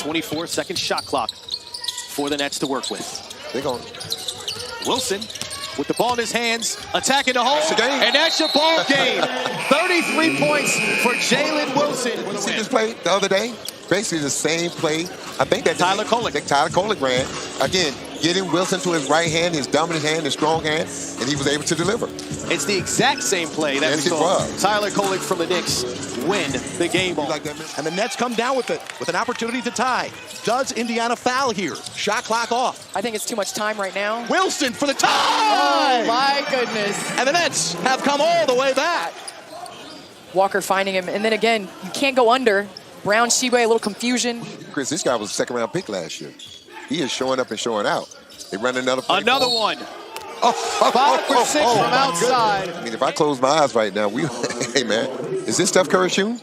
24-second shot clock for the Nets to work with. They're going. Wilson with the ball in his hands, attacking the hole, and that's your ball game. 33 points for Jalen Wilson. See this play the other day? Basically the same play. I think that Tyler Kolek ran. Again, getting Wilson to his right hand, his dominant hand, his strong hand, and he was able to deliver. It's the exact same play that we saw Tyler Kolek from the Knicks win the game ball. And the Nets come down with it, with an opportunity to tie. Does Indiana foul here? Shot clock off. I think it's too much time right now. Wilson for the tie! Oh, my goodness. And the Nets have come all the way back. Walker finding him, and then again, you can't go under. Brown, Sheba, a little confusion. Chris, this guy was a second-round pick last year. He is showing up and showing out. They run another play. Another one. 5 for 6 from outside. I mean, if I close my eyes right now, hey, man, is this Steph Curry shooting?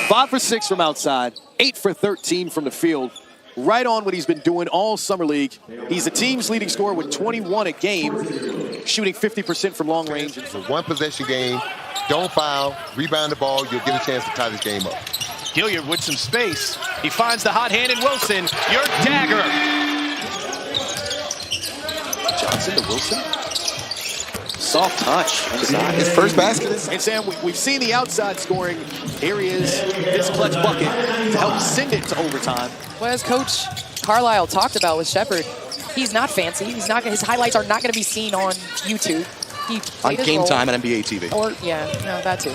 5 for 6 from outside, 8 for 13 from the field. Right on what he's been doing all summer league. He's the team's leading scorer with 21 a game, shooting 50% from long range. It's a one-possession game. Don't foul, rebound the ball, you'll get a chance to tie this game up. Gilliard with some space. He finds the hot hand in Wilson. Your dagger. Johnson to Wilson. Soft touch. His first basket. And Sam, we've seen the outside scoring. Here he is, this clutch bucket to help send it to overtime. Well, as Coach Carlisle talked about with Shepherd, he's not fancy. He's not. His highlights are not going to be seen on YouTube. He on Game Time at NBA TV. Or, yeah, no, that too.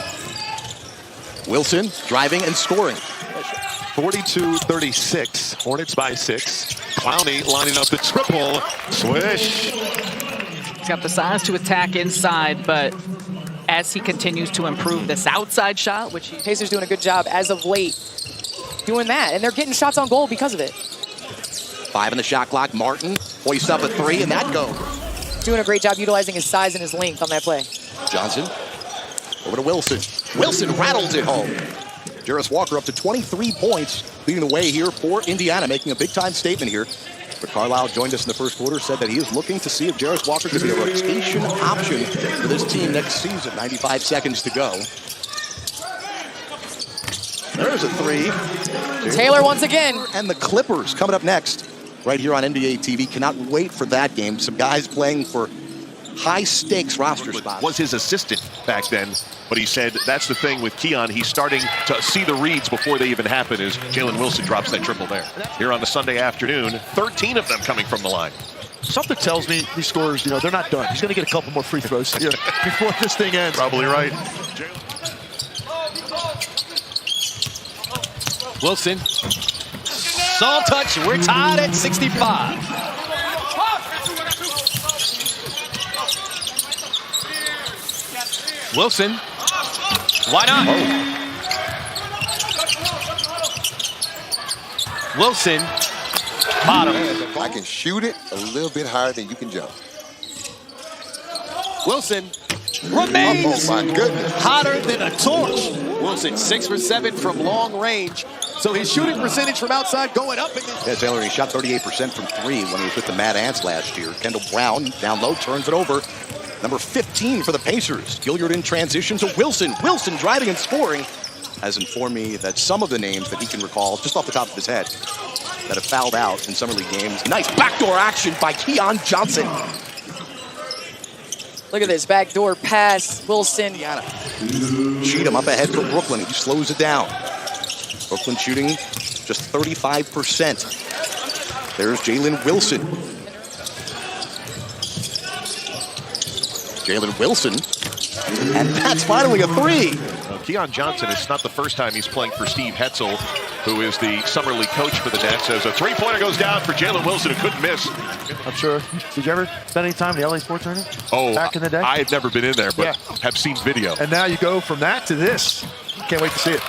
Wilson driving and scoring. 42-36. Hornets by 6. Clowney lining up the triple. Swish. He's got the size to attack inside, but as he continues to improve this outside shot, which Pacers doing a good job as of late doing that, and they're getting shots on goal because of it. 5 in the shot clock. Martin hoists up a 3, and that goes. Doing a great job utilizing his size and his length on that play. Johnson over to Wilson. Wilson rattles it home. Jarris Walker up to 23 points, leading the way here for Indiana, making a big-time statement here. But Carlisle joined us in the first quarter, said that he is looking to see if Jarris Walker could be a rotation option for this team next season. 95 seconds to go. There's a 3. Taylor once again. And the Clippers coming up next. Right here on NBA TV. Cannot wait for that game. Some guys playing for high-stakes roster spots. Was his assistant back then, but he said that's the thing with Keon. He's starting to see the reads before they even happen as Jalen Wilson drops that triple there. Here on the Sunday afternoon, 13 of them coming from the line. Something tells me these scorers, they're not done. He's going to get a couple more free throws here before this thing ends. Probably right. Wilson. Soft touch. We're tied at 65. Wilson. Why not? Wilson. Bottom. I can shoot it a little bit higher than you can jump. Wilson remains my goodness. hotter than a torch. Wilson 6 for 7 from long range. So his shooting percentage from outside going up. Yeah, Taylor, he shot 38% from 3 when he was with the Mad Ants last year. Kendall Brown down low, turns it over. Number 15 for the Pacers. Gilliard in transition to Wilson. Wilson driving and scoring has informed me that some of the names that he can recall just off the top of his head that have fouled out in summer league games. Nice backdoor action by Keon Johnson. Look at this backdoor pass. Wilson. Cheatham up ahead for Brooklyn. He slows it down. Brooklyn shooting just 35%. There's Jalen Wilson. Jalen Wilson. And that's finally a 3. Keon Johnson, it's not the first time he's playing for Steve Hetzel, who is the summer league coach for the Nets, as a 3-pointer goes down for Jalen Wilson, who couldn't miss. I'm sure. Did you ever spend any time in the LA Sports Arena? Oh, back in the day? I had never been in there, but have seen video. And now you go from that to this. Can't wait to see it.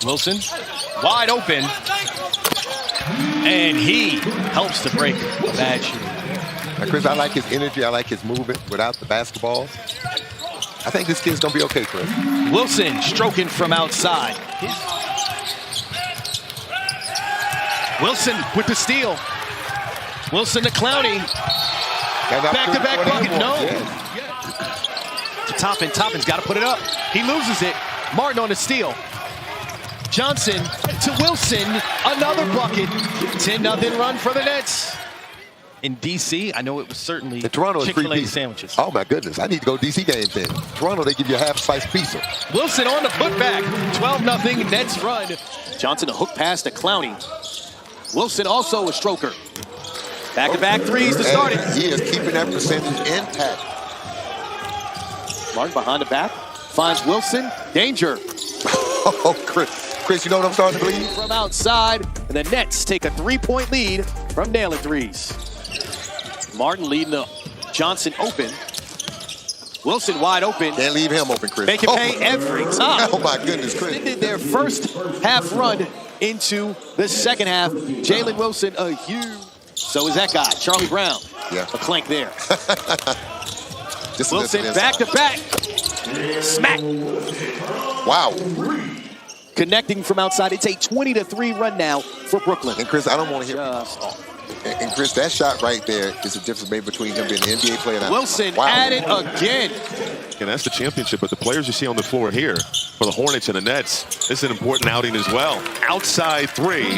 Wilson, wide open. And he helps to break a bad shooting. Now, Chris, I like his energy. I like his movement without the basketball. I think this kid's going to be okay, Chris. Wilson stroking from outside. Wilson with the steal. Wilson to Clowney. Back-to-back bucket. No. To Toppin. Toppin's got to put it up. He loses it. Martin on the steal. Johnson to Wilson. Another bucket. 10-0 run for the Nets. In D.C., I know it was certainly In Toronto, it's Chick-fil-A 3-piece. sandwiches. Oh, my goodness. I need to go DC games then. Toronto, they give you a half-slice pizza. Wilson on the putback. 12-0 Nets run. Johnson a hook pass to Clowney. Wilson also a stroker. Back-to-back threes to start it. He is keeping that percentage intact. Martin behind the back. Finds Wilson. Danger. Oh, Chris, you know what I'm starting to believe? From outside. And the Nets take a 3-point lead from nailing threes. Martin leading the Johnson open. Wilson wide open. Can't leave him open, Chris. They can pay every time. Oh, my goodness, Chris. Extended their first half run into the second half. Jalen Wilson, a huge. So is that guy, Charlie Brown. Yeah. A clank there. Just a Wilson little back to back. Smack. Wow. Connecting from outside. It's a 20-3 run now for Brooklyn. And Chris, I don't want to hear. Just off. And Chris, that shot right there is the difference made between him being an NBA player and Wilson wow. at it again. And that's the championship, but the players you see on the floor here for the Hornets and the Nets, this is an important outing as well. Outside three.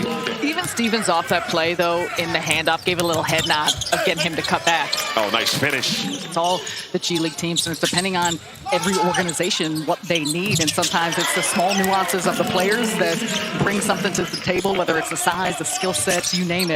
Even Stevens off that play, though, in the handoff, gave a little head nod of getting him to cut back. Oh, nice finish. It's all the G League teams, and it's depending on every organization what they need, and sometimes it's the small nuances of the players that bring something to the table, whether it's the size, the skill sets, you name it.